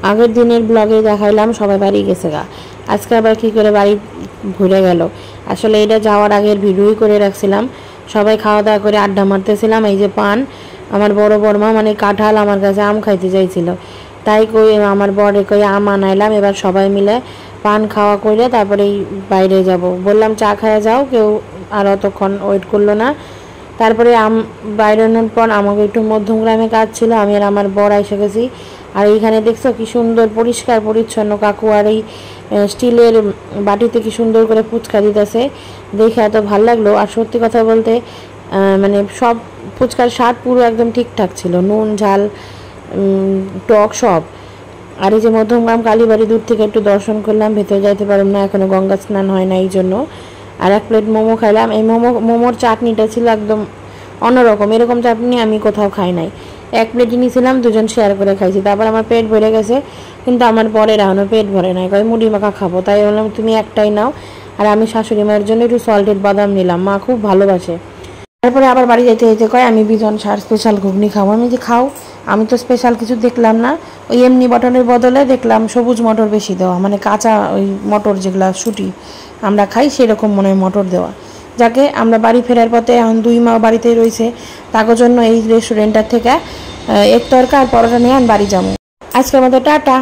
আগের দিনের ব্লগে দেখাইলাম সবাই বাড়ি গেছে গা, আজকে আবার কী করে বাড়ি ঘুরে গেল। আসলে এটা যাওয়ার আগের ভিডিওই করে রাখছিলাম, সবাই খাওয়া দাওয়া করে আড্ডা মারতেছিলাম। এই যে পান, আমার বড় বড়মা মানে কাঁঠাল আমার কাছে আম খাইতে চাইছিল, তাই কই আমার বরে কই আম আনাইলাম। এবার সবাই মিলে পান খাওয়া করে তারপরে বাইরে যাব, বললাম চা খাওয়া যাও, কেউ আর অতক্ষণ ওয়েট করলো না। তারপরে বাইরানোর পর আমাকে একটু মধ্যমগ্রামে কাজ ছিল, আমি আর আমার বর এসে গেছি। আর এইখানে দেখছো কি সুন্দর পরিষ্কার পরিচ্ছন্ন কাকু, আর এই স্টিলের বাটিতে কি সুন্দর করে ফুচকা দিতেছে, দেখে এত ভালো লাগলো। আর সত্যি কথা বলতে মানে সব ফুচকার স্বাদ পুরো একদম ঠিকঠাক ছিল, নুন ঝাল টক সব। আর এই যে মধ্যমগ্রাম কালীবাড়ি দূর থেকে একটু দর্শন করলাম, ভেতরে যাইতে পারলাম না, এখনো গঙ্গা স্নান হয় না এই জন্য। আর এক প্লেট মোমো খাইলাম। এই মোমোর চাটনিটা ছিল একদম অন্যরকম, এরকম চাটনি আমি কোথাও খাই নাই। এক প্লেটই নিয়েছিলাম, দুজন শেয়ার করে খাইছি। তারপর আমার পেট ভরে গেছে, কিন্তু আমার পরের এখনও পেট ভরে নাই, কয় মুড়ি মাখা খাবো। তাই বললাম তুমি একটাই নাও, আর আমি শাশুড়ি মায়ের জন্য একটু সল্টেড বাদাম নিলাম, মা খুব ভালোবাসে। তারপরে আবার বাড়ি যেতে যেতে কয় আমি বিজন সার স্পেশাল ঘুগনি খাবো। আমি যে খাও, আমি তো স্পেশাল কিছু দেখলাম না, ওই এমনি মটনের বদলে দেখলাম সবুজ মটর বেশি দেওয়া, মানে কাঁচা ওই মটর যেগুলা শুটি আমরা খাই সেরকম মনে হয় মটর দেওয়া। যাকে আমরা বাড়ি ফেরার পথে এখন 2 মা বাড়িতেই রয়েছে, তার জন্য এই রেস্টুরেন্টটার থেকে এক তরকা আর পরোটা নিয়ে বাড়ি যাবো। আজকের মতো টাটা।